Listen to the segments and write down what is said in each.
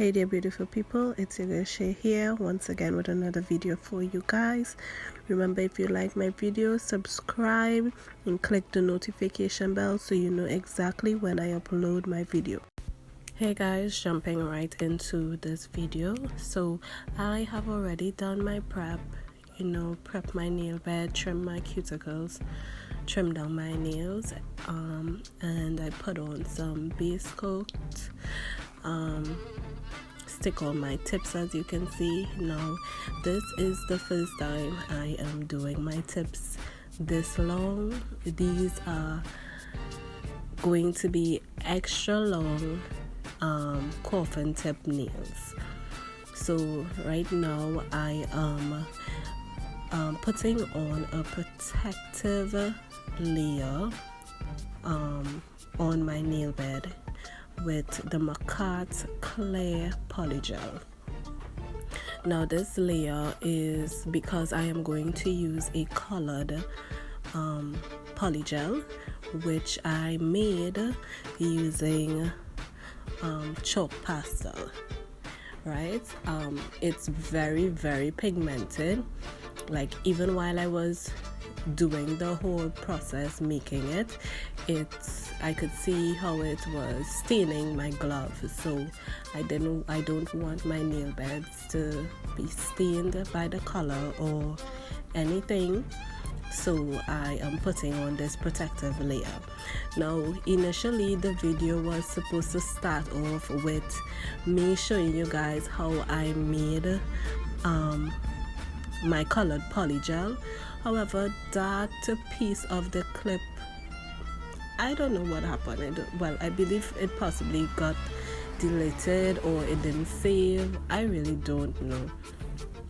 Hey there beautiful people, it's your girl Shay here once again with another video for you guys. Remember, if you like my video, subscribe and click the notification bell so you know exactly when I upload my video. Hey guys, jumping right into this video. So I have already done my prep, prep my nail bed, trim my cuticles, trim down my nails, and I put on some base coat, stick on my tips. As you can see, now this is the first time I am doing my tips this long. These are going to be extra long coffin tip nails. So right now I am putting on a protective layer on my nail bed with the Macart Clear Polygel. Now this layer is because I am going to use a colored polygel, which I made using chalk pastel, right? It's very pigmented. Like, even while I was doing the whole process making it, I could see how it was staining my glove. So I don't want my nail beds to be stained by the color or anything. So I am putting on this protective layer. Now initially the video was supposed to start off with me showing you guys how I made my colored polygel. However, that piece of the clip, I don't know what happened. I believe it possibly got deleted or it didn't save. I really don't know.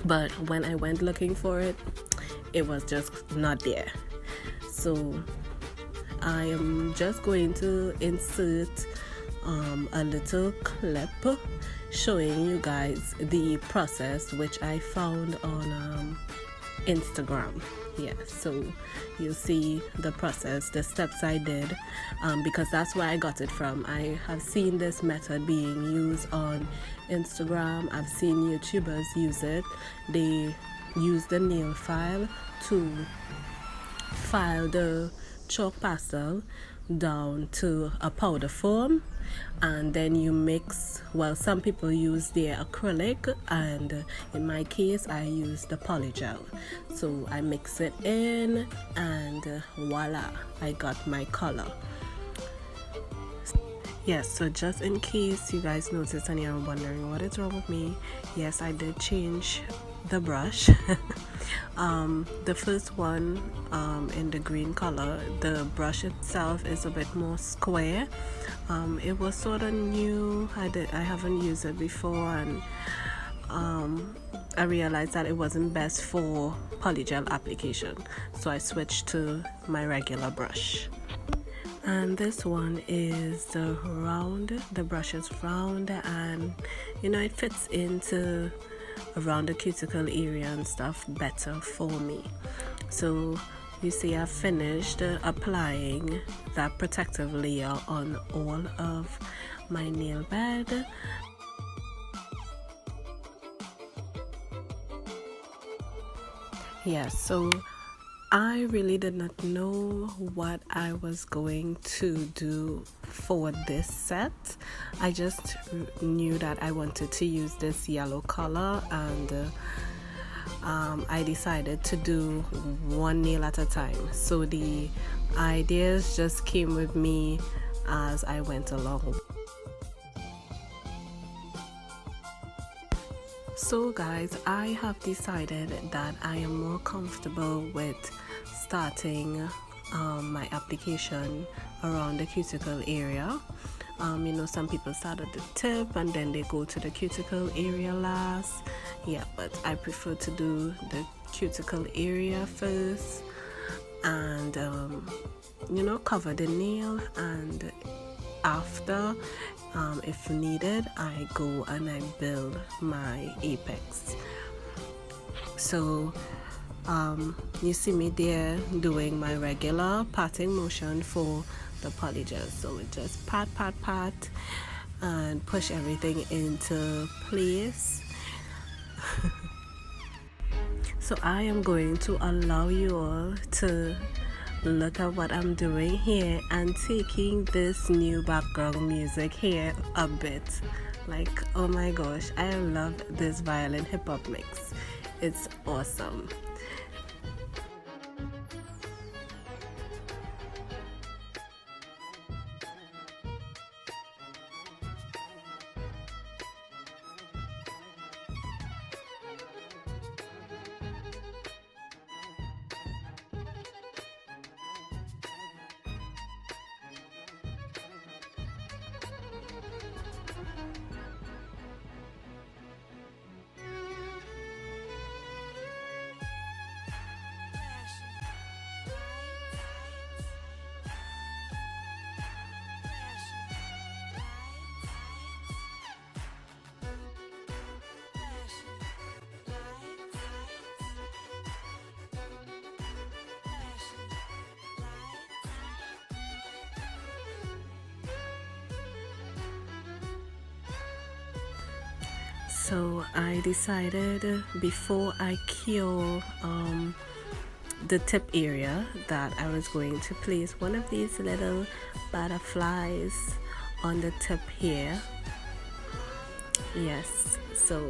But when I went looking for it, it was just not there. So I am just going to insert a little clip showing you guys the process, which I found on Instagram. Yeah, so you'll see the process, the steps I did, because that's where I got it from. I have seen this method being used on Instagram. I've seen YouTubers use it. They use the nail file to file the chalk pastel down to a powder form, and then you mix, well, some people use their acrylic, and in my case I use the polygel. So I mix it in and voila, I got my color. Yes, so just in case you guys noticed and you're wondering what is wrong with me, yes, I did change the brush. The first one in the green color, the brush itself is a bit more square. It was sort of new. I haven't used it before, and I realized that it wasn't best for polygel application, so I switched to my regular brush. And this one is the round. The brush is round, and it fits into around the cuticle area and stuff better for me. So you see, I've finished applying that protective layer on all of my nail bed. Yes, so I really did not know what I was going to do for this set. I just knew that I wanted to use this yellow color, and I decided to do one nail at a time. So the ideas just came with me as I went along. So guys, I have decided that I am more comfortable with starting my application around the cuticle area. Some people start at the tip and then they go to the cuticle area last. Yeah, but I prefer to do the cuticle area first and cover the nail, and after, if needed, I go and I build my apex. So you see me there doing my regular patting motion for the polygel. So it just pat, and push everything into place. So I am going to allow you all to look at what I'm doing here and taking this new background music here a bit. Like, oh my gosh, I love this violin hip hop mix. It's awesome. So I decided before I cure the tip area that I was going to place one of these little butterflies on the tip here. Yes, so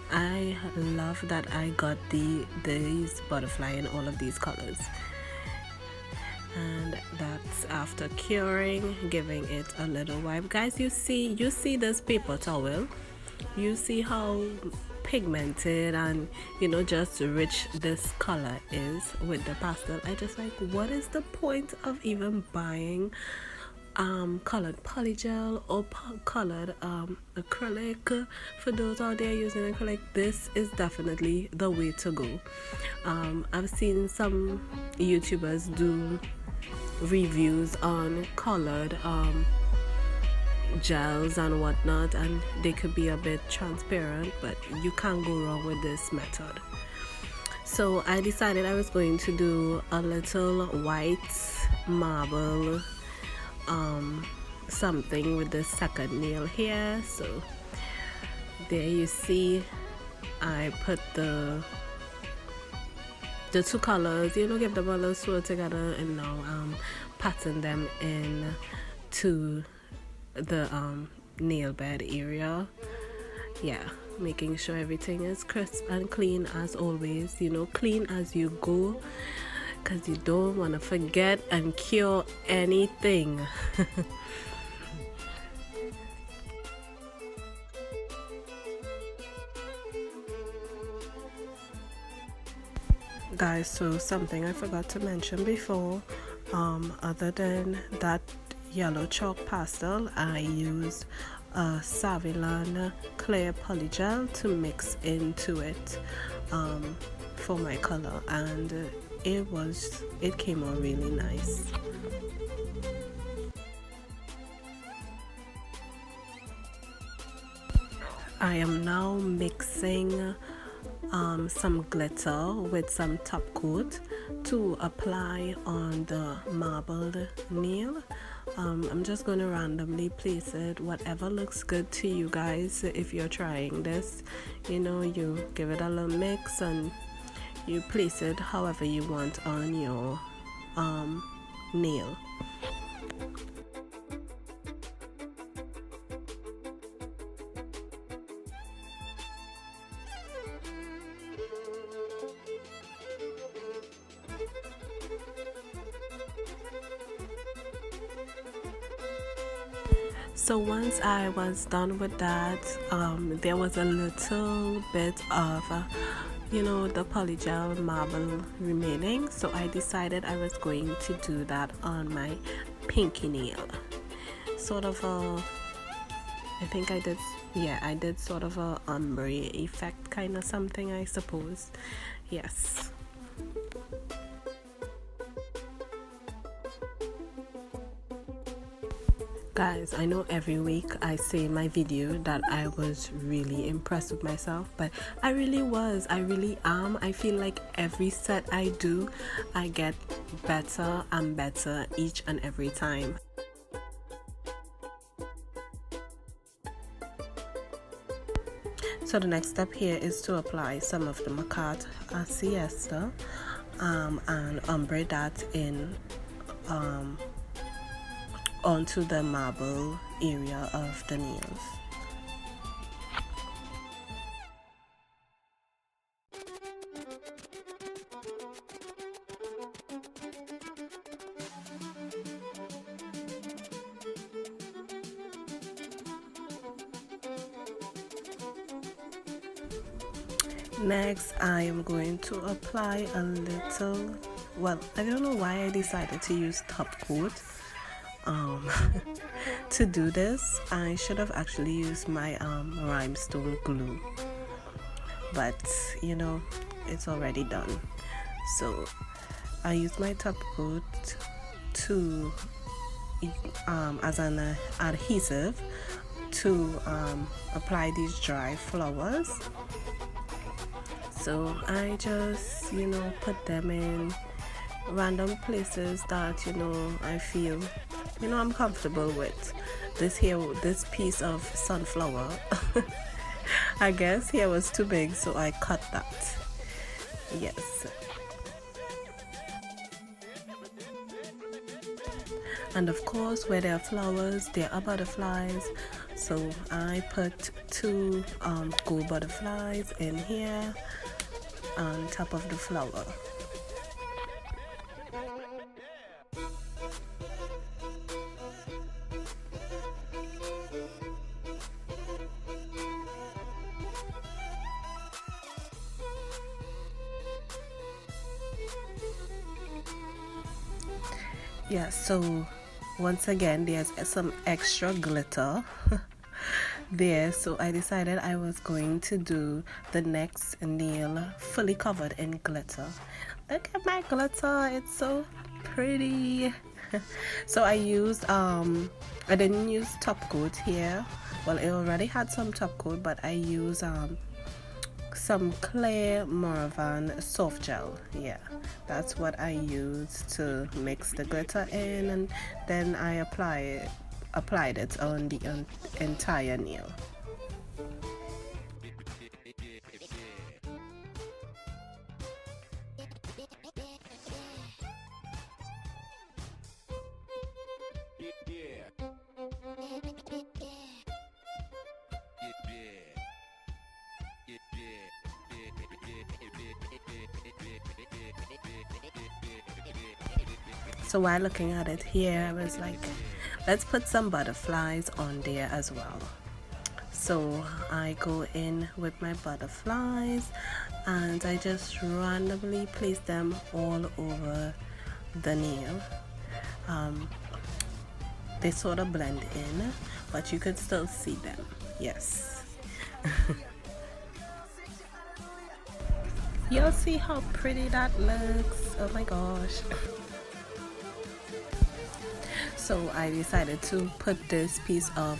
I love that I got these butterfly in all of these colors. And that's after curing, giving it a little wipe. Guys, you see this paper towel? You see how pigmented and just rich this color is with the pastel. I just like, what is the point of even buying colored polygel or colored acrylic? For those out there using acrylic, this is definitely the way to go. I've seen some YouTubers do reviews on colored gels and whatnot, and they could be a bit transparent, but you can't go wrong with this method. So I decided I was going to do a little white marble something with the second nail here. So there you see I put the two colors, give them a little swirl together, and now pattern them in to the nail bed area. Yeah, making sure everything is crisp and clean as always, clean as you go, because you don't want to forget and cure anything. Guys, so something I forgot to mention before, other than that yellow chalk pastel, I used a Saviland clear polygel to mix into it for my color, and it came out really nice. I am now mixing some glitter with some top coat to apply on the marbled nail. I'm just going to randomly place it whatever looks good to you guys. If you're trying this, you give it a little mix and you place it however you want on your nail. So once I was done with that, there was a little bit of the polygel marble remaining, so I decided I was going to do that on my pinky nail. Sort of I did sort of a ombre effect kind of something, I suppose. Yes. Guys, I know every week I say in my video that I was really impressed with myself, but I really was. I really am. I feel like every set I do, I get better and better each and every time. So the next step here is to apply some of the Macart Siesta and Ombre that in onto the marble area of the nails. Next, I am going to apply a little, well, I don't know why I decided to use top coat to do this. I should have actually used my rhinestone glue, but you know, it's already done. So I used my top coat to as an adhesive to apply these dry flowers. So I just, you know, put them in random places that, you know, I feel, you know, I'm comfortable with. This piece of sunflower, I guess here was too big, so I cut that. Yes. And of course, where there are flowers, there are butterflies. So I put 2 gold butterflies in here on top of the flower. Yeah, so once again, there's some extra glitter there, so I decided I was going to do the next nail fully covered in glitter. Look at my glitter, it's so pretty. So I used I didn't use top coat here. Well, it already had some top coat, but I used some clear Moravan soft gel. Yeah, that's what I used to mix the glitter in, and then I applied it on the entire nail. So while looking at it here, I was like, let's put some butterflies on there as well. So I go in with my butterflies and I just randomly place them all over the nail. They sort of blend in, but you could still see them. Yes. You'll see how pretty that looks. Oh my gosh. So I decided to put this piece of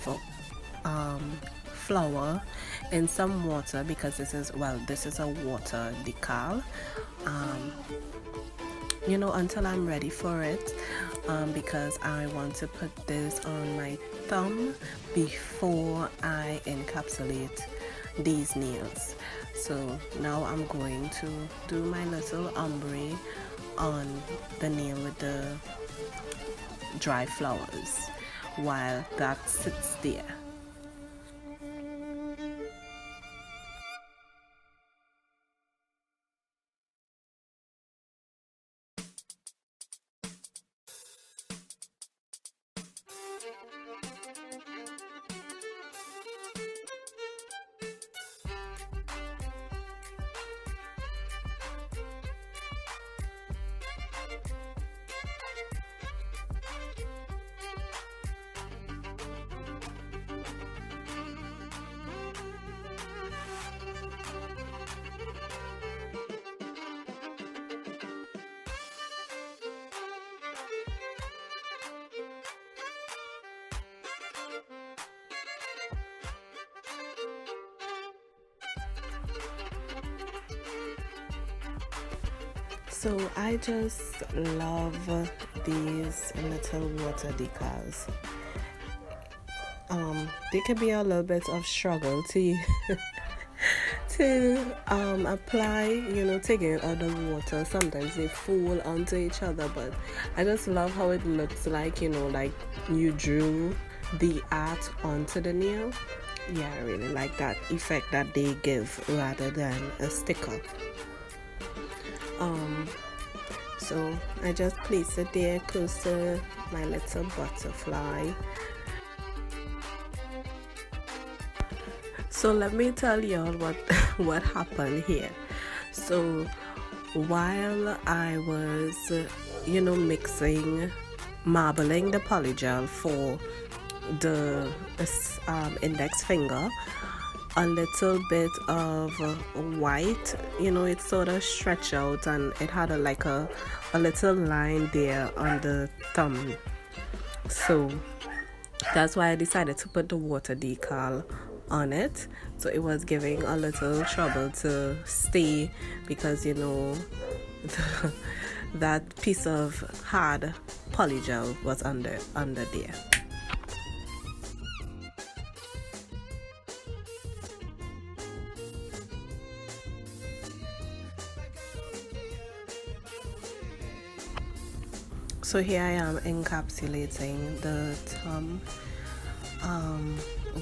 flower in some water because this is a water decal. You know, until I'm ready for it, because I want to put this on my thumb before I encapsulate these nails. So now I'm going to do my little ombre on the nail with the dry flowers while that sits there. So I just love these little water decals. They can be a little bit of struggle to to apply, taking it out of the water. Sometimes they fall onto each other, but I just love how it looks like, like you drew the art onto the nail. Yeah, I really like that effect that they give rather than a sticker. So I just place it there close to my little butterfly. So let me tell y'all what happened here. So while I was marbling the polygel for the index finger, a little bit of white, it sort of stretched out, and it had a little line there on the thumb. So that's why I decided to put the water decal on it. So it was giving a little trouble to stay because that piece of hard polygel was under there. So here I am encapsulating the thumb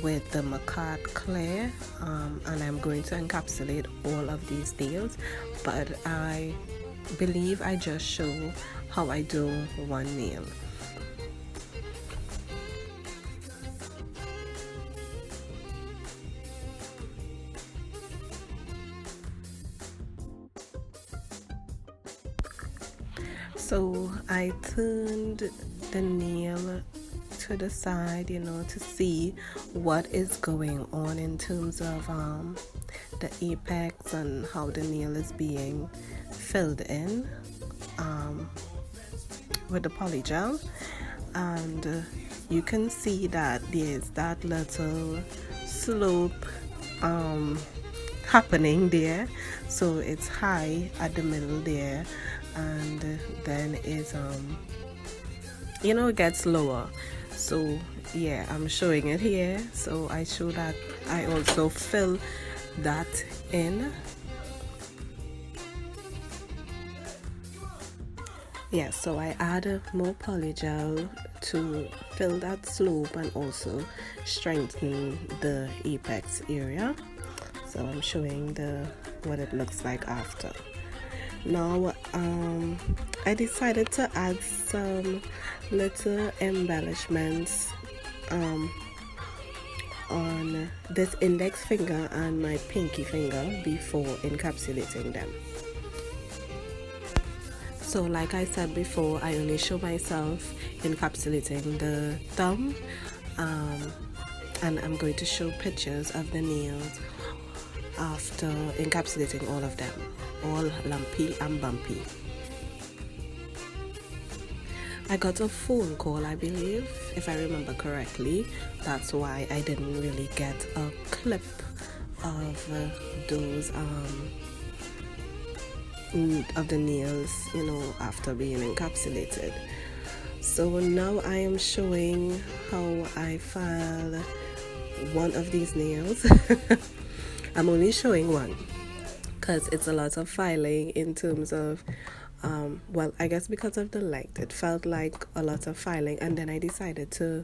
with the Macart Clay, and I'm going to encapsulate all of these nails, but I believe I just show how I do one nail. So I turned the nail to the side, to see what is going on in terms of the apex and how the nail is being filled in with the polygel. And you can see that there's that little slope happening there. So it's high at the middle there, and then it's it gets lower. So yeah, I'm showing it here. So I show that I also fill that in. Yeah, so I add more polygel to fill that slope and also strengthen the apex area. So I'm showing what it looks like after. Now I decided to add some little embellishments on this index finger and my pinky finger before encapsulating them. So like I said before, I only show myself encapsulating the thumb, and I'm going to show pictures of the nails after encapsulating all of them, all lumpy and bumpy. I got a phone call, I believe, if I remember correctly. That's why I didn't really get a clip of those of the nails, after being encapsulated. So now I am showing how I file one of these nails. I'm only showing one because it's a lot of filing in terms of I guess because of the length, it felt like a lot of filing, and then I decided to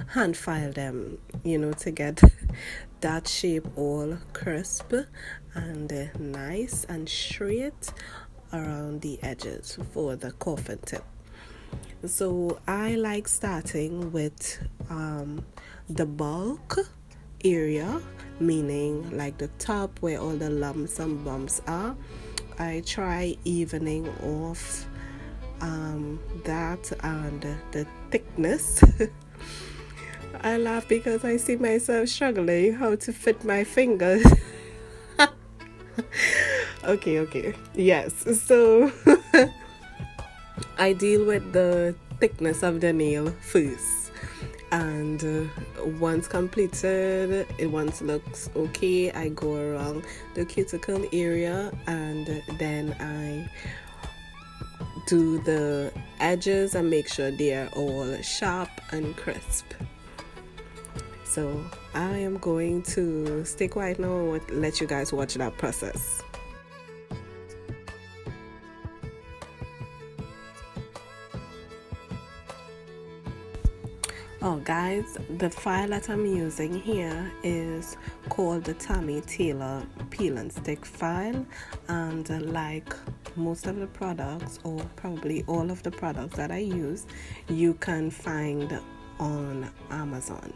hand file them, to get that shape all crisp and nice and straight around the edges for the coffin tip. So I like starting with the bulk area, meaning like the top where all the lumps and bumps are. I try evening off that and the thickness. I laugh because I see myself struggling how to fit my fingers. Okay. Yes, so I deal with the thickness of the nail first, and once completed, once looks okay, I go around the cuticle area and then I do the edges and make sure they are all sharp and crisp. So I am going to stay quiet now and let you guys watch that process. Oh guys, the file that I'm using here is called the Tammy Taylor Peel and Stick file, and like most of the products, or probably all of the products that I use, you can find on Amazon.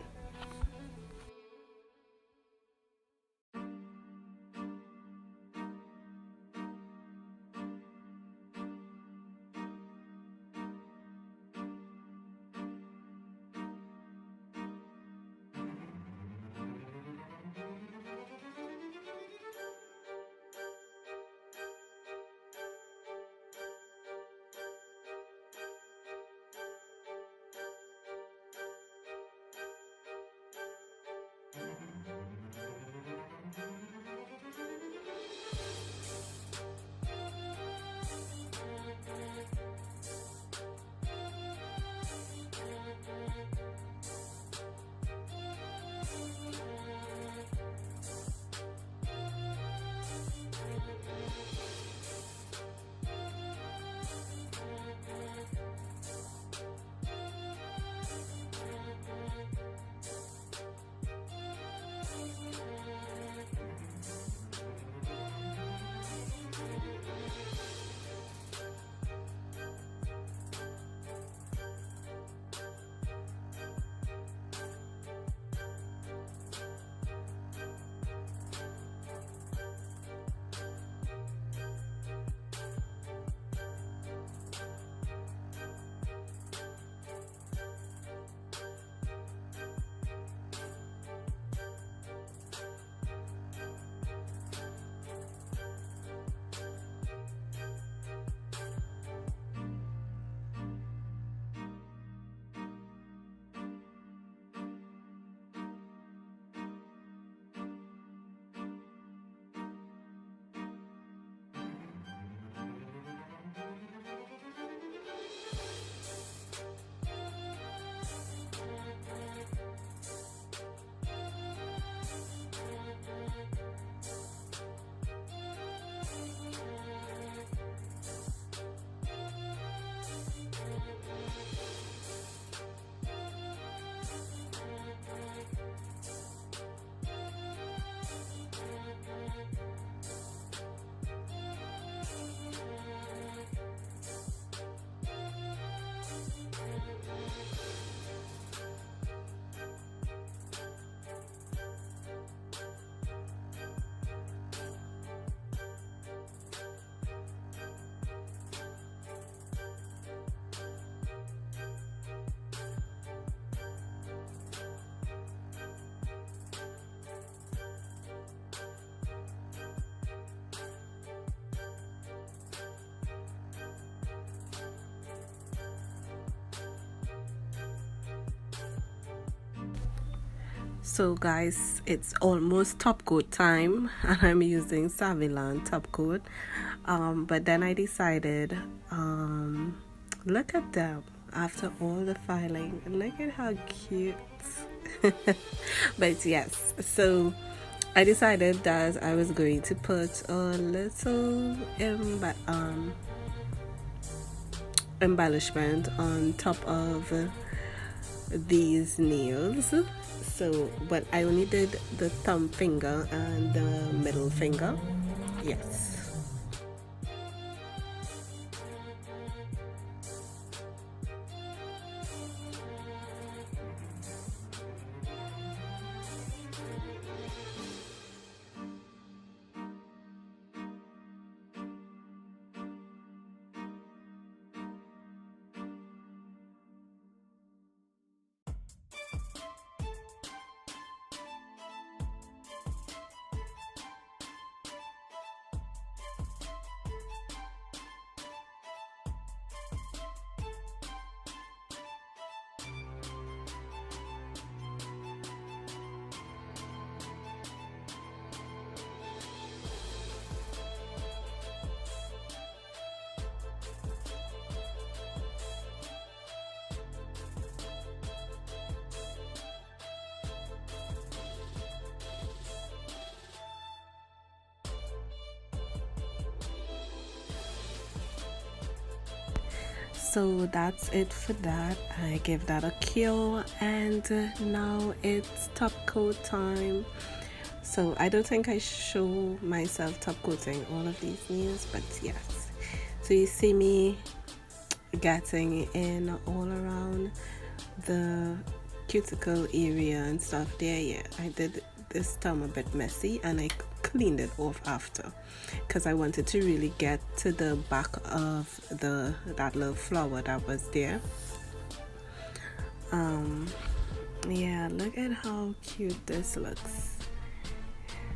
So guys, it's almost top coat time and I'm using Saviland top coat, but then I decided, look at them after all the filing, look at how cute. But yes, so I decided that I was going to put a little embellishment on top of these nails. So, but I only did the thumb finger and the middle finger. Yes. So that's it for that. I give that a cure, and now it's top coat time. So I don't think I show myself top coating all of these nails, but yes. So you see me getting in all around the cuticle area and stuff there. Yeah, I did this thumb a bit messy, and I cleaned it off after because I wanted to really get to the back of that little flower that was there. Yeah, look at how cute this looks.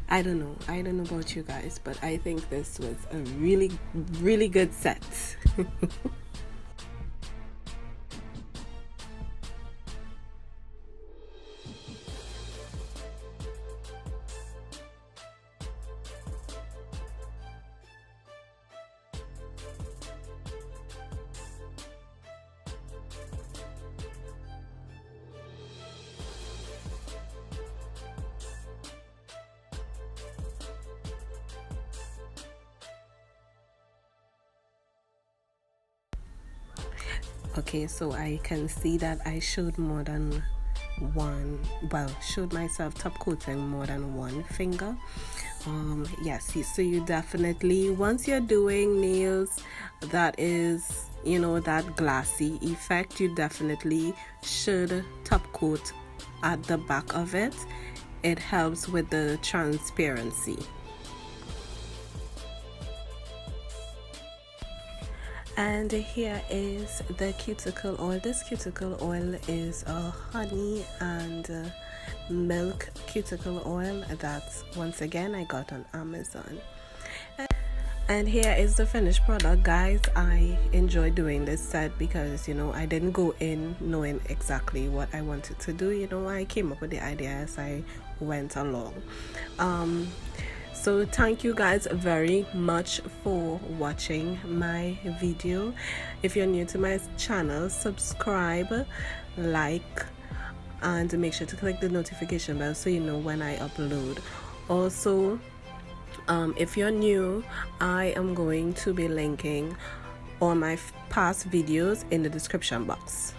I don't know about you guys, but I think this was a really good set. Okay, so I can see that I showed more than one, well, showed myself top coating more than one finger. Yes, so you definitely, once you're doing nails that is, you know, that glassy effect, you definitely should top coat at the back of it. It helps with the transparency. And here is the cuticle oil. This cuticle oil is a honey and milk cuticle oil that's, once again, I got on Amazon. And here is the finished product, guys. I enjoy doing this set because, you know, I didn't go in knowing exactly what I wanted to do. You know, I came up with the idea as I went along. So thank you guys very much for watching my video. If you're new to my channel, subscribe, like, and make sure to click the notification bell so you know when I upload. Also, if you're new, I am going to be linking all my past videos in the description box.